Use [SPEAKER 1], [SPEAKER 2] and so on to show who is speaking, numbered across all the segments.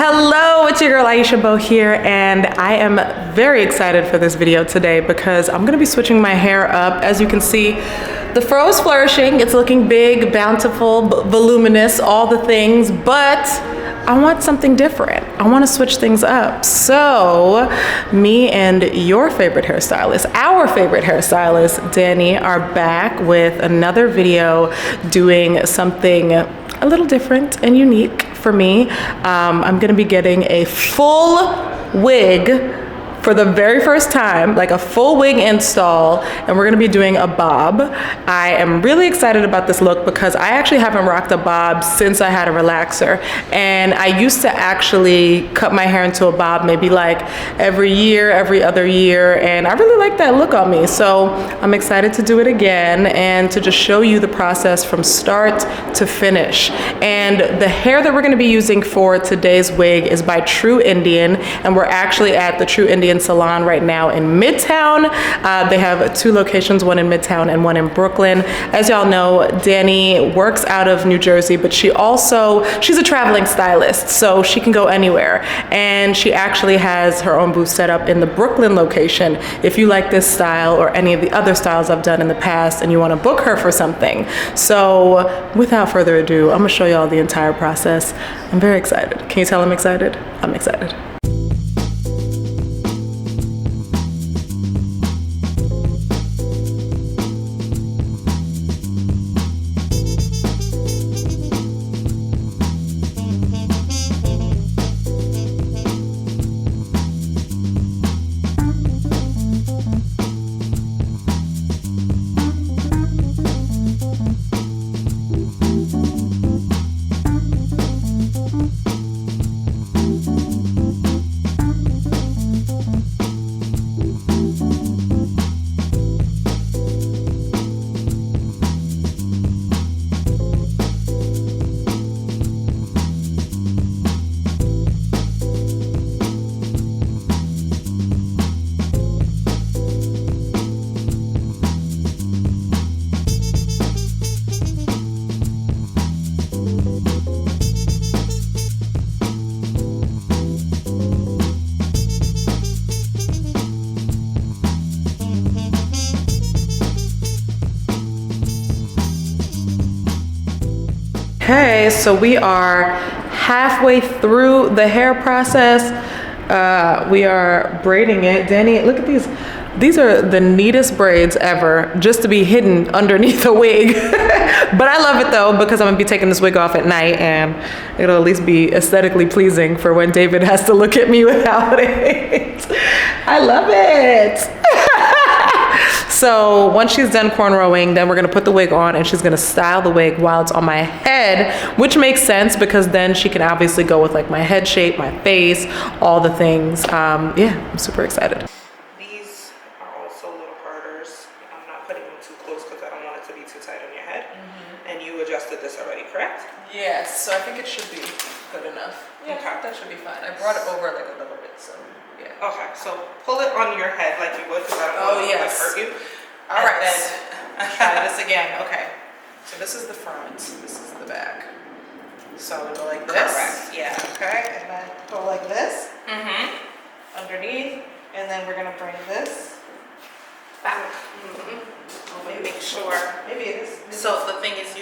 [SPEAKER 1] Hello, it's your girl Aisha Beau here, and I am very excited for this video today because I'm gonna be switching my hair up. As you can see, the fro is flourishing. It's looking big, bountiful, voluminous, all the things, but I want something different. I want to switch things up. So me and your favorite hairstylist, our favorite hairstylist, Dani, are back with another video doing something a little different and unique for me. I'm gonna be getting a full wig for the very first time, like a full wig install, and we're gonna be doing a bob. I am really excited about this look because I actually haven't rocked a bob since I had a relaxer, and I used to actually cut my hair into a bob maybe like every year, every other year, and I really like that look on me. So I'm excited to do it again and to just show you the process from start to finish. And the hair that we're gonna be using for today's wig is by True Indian, and we're actually at the True Indian salon right now in Midtown. They have two locations, one in Midtown and one in Brooklyn. As y'all know, Dani works out of New Jersey, but she's a traveling stylist, so she can go anywhere. And she actually has her own booth set up in the Brooklyn location. If you like this style or any of the other styles I've done in the past and you want to book her for something. So without further ado, I'm gonna show y'all the entire process. I'm very excited. Can you tell I'm excited? I'm excited. Okay, so we are halfway through the hair process. We are braiding it. Dani, look at these. These are the neatest braids ever, just to be hidden underneath a wig. But I love it though, because I'm gonna be taking this wig off at night and it'll at least be aesthetically pleasing for when David has to look at me without it. I love it. So once she's done cornrowing, then we're gonna put the wig on and she's gonna style the wig while it's on my head, which makes sense because then she can obviously go with like my head shape, my face, all the things. Yeah, I'm super excited.
[SPEAKER 2] These are also little parters. I'm not putting them too close because I don't want it to be too tight on your head. And you adjusted this already, correct?
[SPEAKER 1] Yes, so I think it should be good enough. Yeah, okay. That should be fine. I brought it over like a little bit, so yeah. Okay,
[SPEAKER 2] so pull it on your head like you would because I don't want it to hurt you.
[SPEAKER 1] All right, then try this again. Okay, so this is the front, this is the back. So we go like this.
[SPEAKER 2] Correct, yeah.
[SPEAKER 1] Okay, and then go like this. Underneath, and then we're gonna bring this
[SPEAKER 2] back. Maybe make sure.
[SPEAKER 1] Maybe it is.
[SPEAKER 2] So the thing is,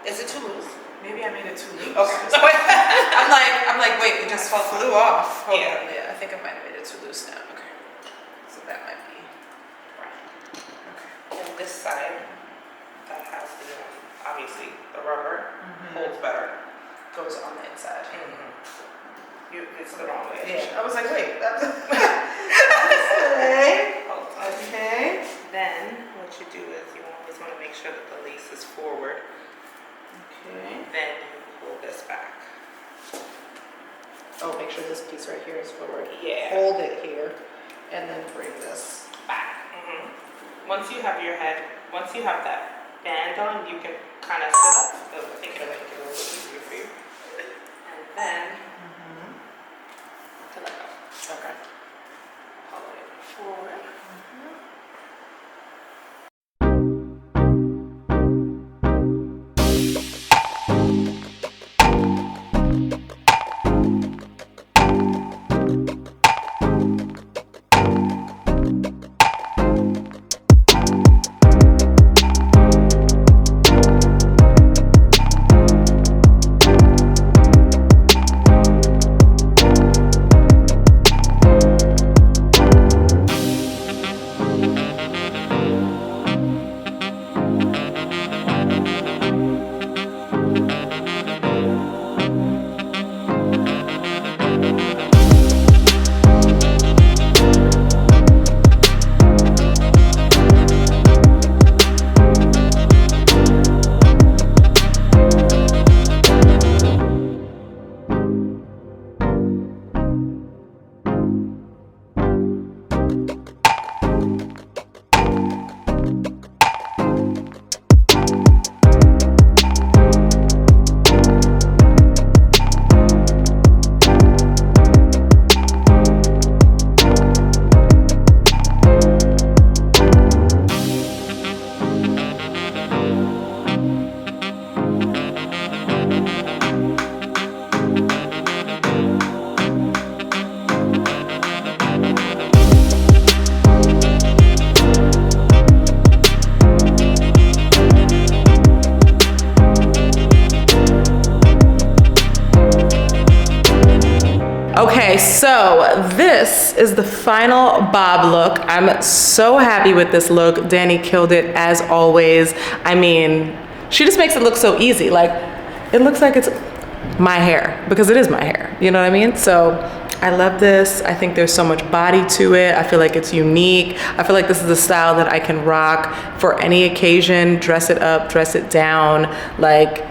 [SPEAKER 2] is it too loose?
[SPEAKER 1] Maybe I made it too loose.
[SPEAKER 2] Okay.
[SPEAKER 1] I'm like, wait, it just flew off. Hold on.
[SPEAKER 2] Yeah,
[SPEAKER 1] I think I might have made it too loose now. Okay. So that might be right. Okay.
[SPEAKER 2] And this side, that has the, obviously, the rubber holds better.
[SPEAKER 1] Goes on the inside.
[SPEAKER 2] It's the wrong way.
[SPEAKER 1] Yeah. I was like, wait. That's
[SPEAKER 2] okay. Then what you do is you always want to make sure that the lace is forward.
[SPEAKER 1] Okay.
[SPEAKER 2] Then you pull this back.
[SPEAKER 1] Oh, make sure this piece right here is forward.
[SPEAKER 2] Yeah.
[SPEAKER 1] Hold it here, and then bring this
[SPEAKER 2] back. Once you have that band on, you can kind of sit up. I think it'll make it a little easier for you. And then to let go. Okay. All the way forward.
[SPEAKER 1] Okay, so this is the final bob look. I'm so happy with this look. Dani killed it as always. I mean, she just makes it look so easy. Like, it looks like it's my hair, because it is my hair, you know what I mean? So I love this. I think there's so much body to it. I feel like it's unique. I feel like this is a style that I can rock for any occasion, dress it up, dress it down. Like,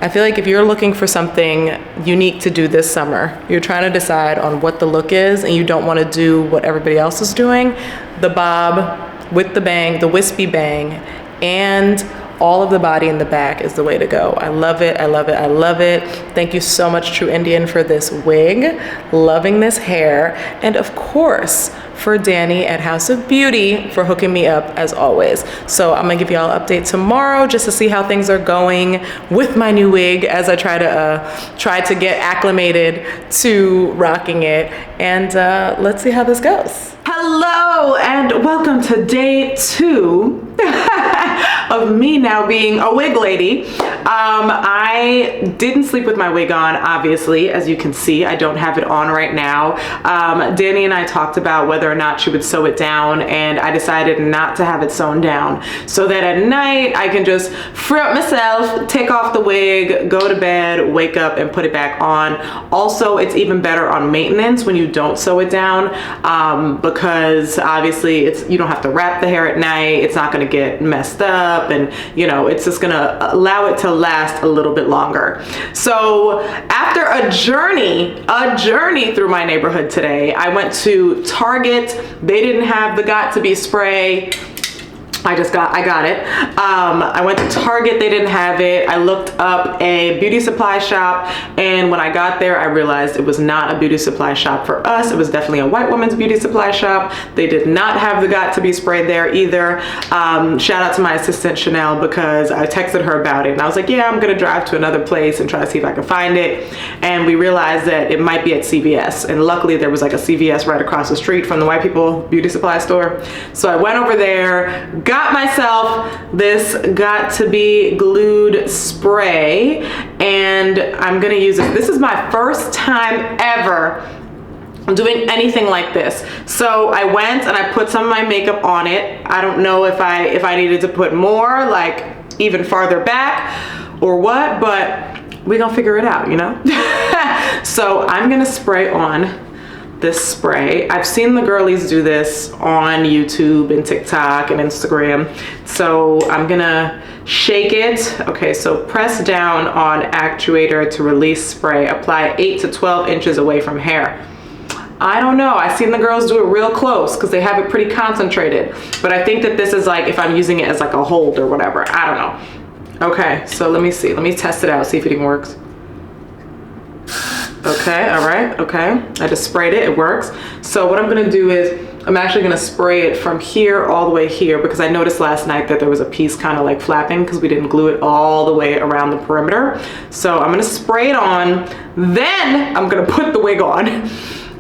[SPEAKER 1] I feel like if you're looking for something unique to do this summer, you're trying to decide on what the look is and you don't want to do what everybody else is doing, the bob with the bang, the wispy bang, and all of the body in the back is the way to go. I love it, I love it, I love it. Thank you so much, True Indian, for this wig. Loving this hair. And of course, for Dani at House of Beauty for hooking me up as always. So I'm gonna give y'all an update tomorrow just to see how things are going with my new wig as I try to get acclimated to rocking it. And let's see how this goes. Hello and welcome to day 2 of me now being a wig lady. I didn't sleep with my wig on, obviously. As you can see, I don't have it on right now. Dani and I talked about whether or not she would sew it down, and I decided not to have it sewn down so that at night I can just free up myself, take off the wig, go to bed, wake up and put it back on. Also, it's even better on maintenance when you don't sew it down, because obviously you don't have to wrap the hair at night. It's not going to get messed up, and you know, it's just going to allow it to last a little bit longer. So after a journey through my neighborhood today, I went to Target. They didn't have the Got to Be spray. I got it. I went to Target, they didn't have it. I looked up a beauty supply shop, and when I got there, I realized it was not a beauty supply shop for us. It was definitely a white woman's beauty supply shop. They did not have the Got to Be spray there either. Shout out to my assistant Chanel, because I texted her about it and I was like, yeah, I'm gonna drive to another place and try to see if I can find it. And we realized that it might be at CVS, and luckily there was like a CVS right across the street from the white people beauty supply store. So I went over there, got myself this Got to Be glued spray, and I'm gonna use it. This is my first time ever doing anything like this. So I went and I put some of my makeup on it. I don't know if I needed to put more, like even farther back or what, but we're gonna figure it out, you know? So I'm gonna spray on this spray. I've seen the girlies do this on YouTube and TikTok and Instagram. So I'm gonna shake it. Okay, so press down on actuator to release spray. Apply 8 to 12 inches away from hair. I don't know, I've seen the girls do it real close because they have it pretty concentrated. But I think that this is like if I'm using it as like a hold or whatever, I don't know. Okay, so let me see, let me test it out, see if it even works. Okay, all right, okay. I just sprayed it, it works. So what I'm gonna do is, I'm actually gonna spray it from here all the way here, because I noticed last night that there was a piece kind of like flapping because we didn't glue it all the way around the perimeter. So I'm gonna spray it on, then I'm gonna put the wig on.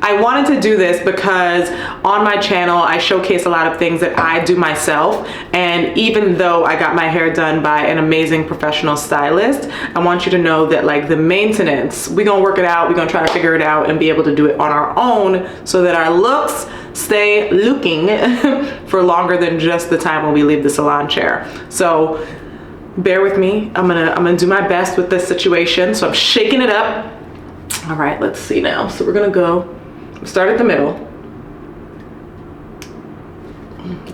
[SPEAKER 1] I wanted to do this because on my channel, I showcase a lot of things that I do myself. And even though I got my hair done by an amazing professional stylist, I want you to know that like the maintenance, we're gonna work it out, we're gonna try to figure it out and be able to do it on our own so that our looks stay looking for longer than just the time when we leave the salon chair. So bear with me, I'm gonna do my best with this situation. So I'm shaking it up. All right, let's see now. So we're gonna go start at the middle.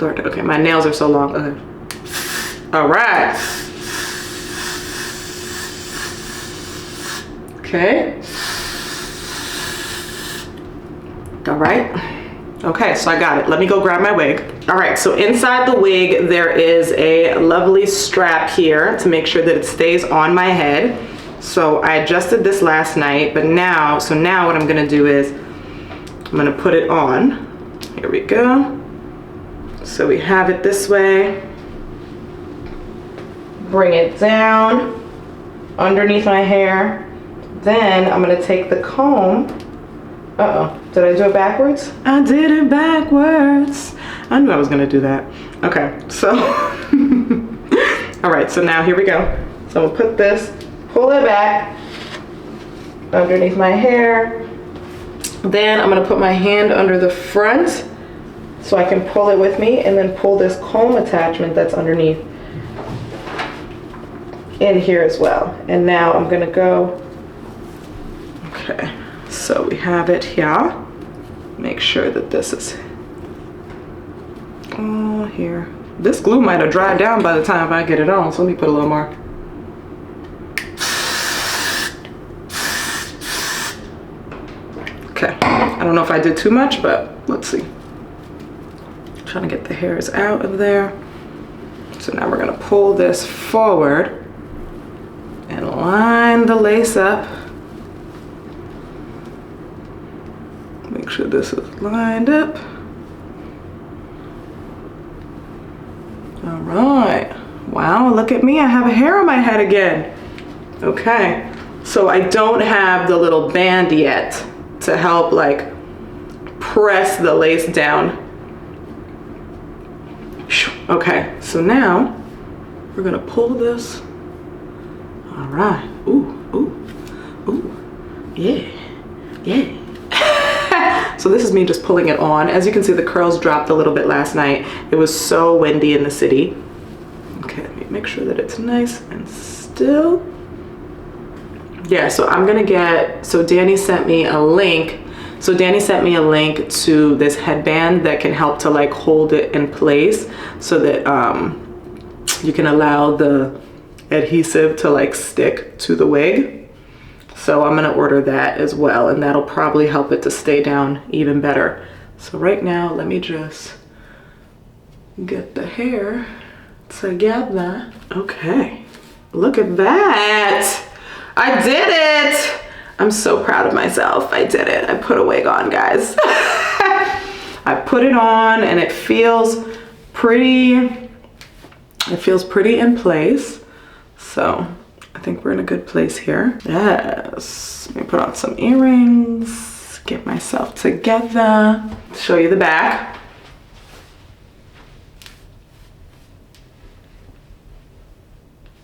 [SPEAKER 1] Okay, my nails are so long. Okay. All right. Okay. All right. Okay, so I got it. Let me go grab my wig. All right, so inside the wig, there is a lovely strap here to make sure that it stays on my head. So I adjusted this last night, but now what I'm gonna do is I'm gonna put it on. Here we go. So we have it this way. Bring it down underneath my hair. Then I'm gonna take the comb. Uh-oh, did I do it backwards? I did it backwards. I knew I was gonna do that. Okay, so, all right, so now here we go. So I'm gonna put this, pull it back underneath my hair, Then I'm gonna put my hand under the front so I can pull it with me, and then pull this comb attachment that's underneath in here as well. And now I'm gonna go, okay, so we have it here. Make sure that this is all here. This glue might have dried down by the time I get it on, so let me put a little more. Okay, I don't know if I did too much, but let's see. Trying to get the hairs out of there. So now we're gonna pull this forward and line the lace up. Make sure this is lined up. All right. Wow, look at me, I have a hair on my head again. Okay, so I don't have the little band yet to help like press the lace down. Okay, so now we're gonna pull this. All right, ooh, ooh, ooh, yeah, yeah. So this is me just pulling it on. As you can see, the curls dropped a little bit last night. It was so windy in the city. Okay, let me make sure that it's nice and still. Yeah, so I'm gonna get, so Dani sent me a link. So Dani sent me a link to this headband that can help to like hold it in place so that you can allow the adhesive to like stick to the wig. So I'm gonna order that as well, and that'll probably help it to stay down even better. So right now, let me just get the hair together. Okay, look at that. I did it. I'm so proud of myself. I did it. I put a wig on, guys. I put it on and it feels pretty in place. So I think we're in a good place here. Yes, let me put on some earrings, get myself together. Show you the back.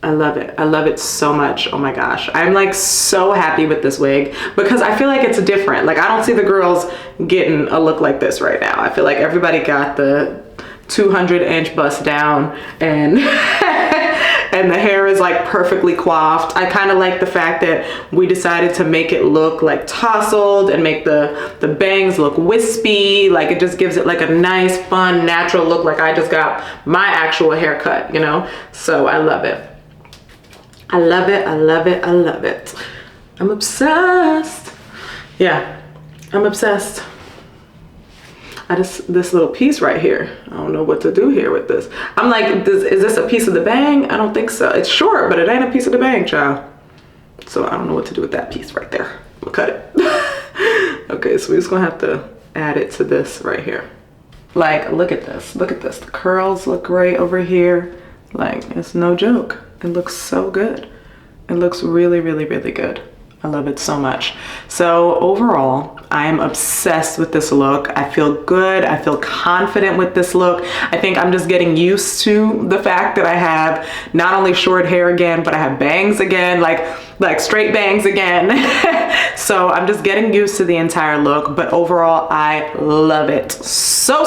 [SPEAKER 1] I love it. I love it so much. Oh my gosh. I'm like so happy with this wig because I feel like it's different. Like I don't see the girls getting a look like this right now. I feel like everybody got the 200-inch bust down and and the hair is like perfectly coiffed. I kind of like the fact that we decided to make it look like tousled and make the bangs look wispy. Like it just gives it like a nice, fun, natural look, like I just got my actual haircut, you know? So I love it. I love it, I love it, I love it. I'm obsessed. Yeah, I'm obsessed. This little piece right here, I don't know what to do here with this. I'm like, is this a piece of the bang? I don't think so. It's short, but it ain't a piece of the bang, child. So I don't know what to do with that piece right there. I'm gonna cut it. Okay, so we're just gonna have to add it to this right here. Like, look at this, look at this. The curls look great over here. Like, it's no joke. It looks so good. It looks really, really, really good. I love it so much. So overall, I am obsessed with this look. I feel good. I feel confident with this look. I think I'm just getting used to the fact that I have not only short hair again, but I have bangs again, like straight bangs again. So I'm just getting used to the entire look, but overall, I love it so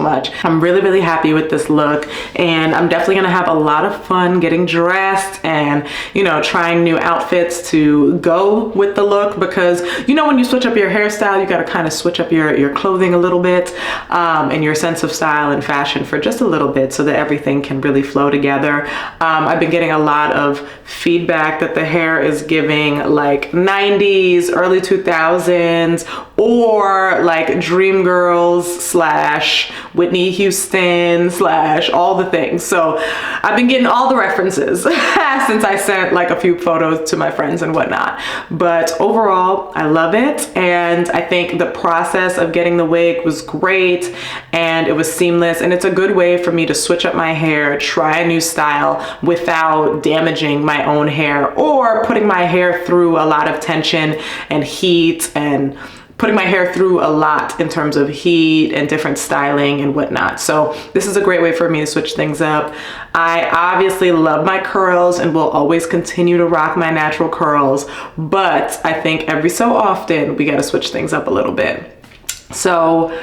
[SPEAKER 1] much. I'm really, really happy with this look, and I'm definitely gonna have a lot of fun getting dressed and, you know, trying new outfits to go with the look, because, you know, when you switch up your hairstyle, you gotta kind of switch up your clothing a little bit, and your sense of style and fashion for just a little bit so that everything can really flow together. I've been getting a lot of feedback that the hair is giving like 90s, early 2000s, or like Dream Girls slash Whitney Houston slash all the things. So I've been getting all the references since I sent like a few photos to my friends and whatnot. But overall, I love it. And I think the process of getting the wig was great, and it was seamless. And it's a good way for me to switch up my hair, try a new style without damaging my own hair or putting my hair through a lot of tension and heat and putting my hair through a lot in terms of heat and different styling and whatnot. So this is a great way for me to switch things up. I obviously love my curls and will always continue to rock my natural curls, but I think every so often we gotta switch things up a little bit. So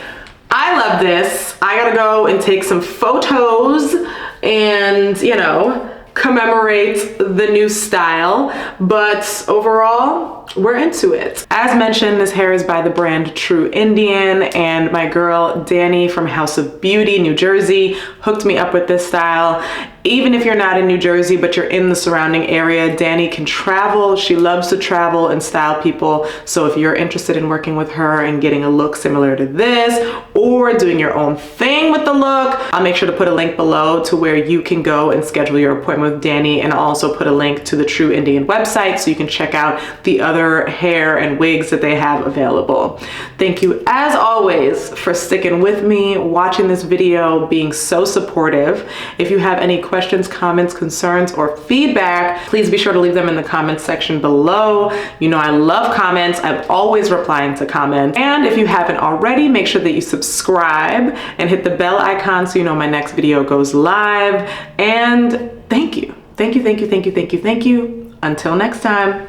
[SPEAKER 1] I love this. I gotta go and take some photos and, you know, commemorate the new style, but overall, we're into it. As mentioned, this hair is by the brand True Indian, and my girl Dani from House of Beauty, New Jersey, hooked me up with this style. Even if you're not in New Jersey, but you're in the surrounding area, Dani can travel. She loves to travel and style people. So if you're interested in working with her and getting a look similar to this, or doing your own thing with the look, I'll make sure to put a link below to where you can go and schedule your appointment with Dani, and I'll also put a link to the True Indian website so you can check out the other hair and wigs that they have available. Thank you as always for sticking with me, watching this video, being so supportive. If you have any questions, comments, concerns, or feedback, please be sure to leave them in the comments section below. You know I love comments. I'm always replying to comments. And if you haven't already, make sure that you subscribe and hit the bell icon so you know my next video goes live. And thank you. Thank you, thank you, thank you, thank you, thank you. Until next time.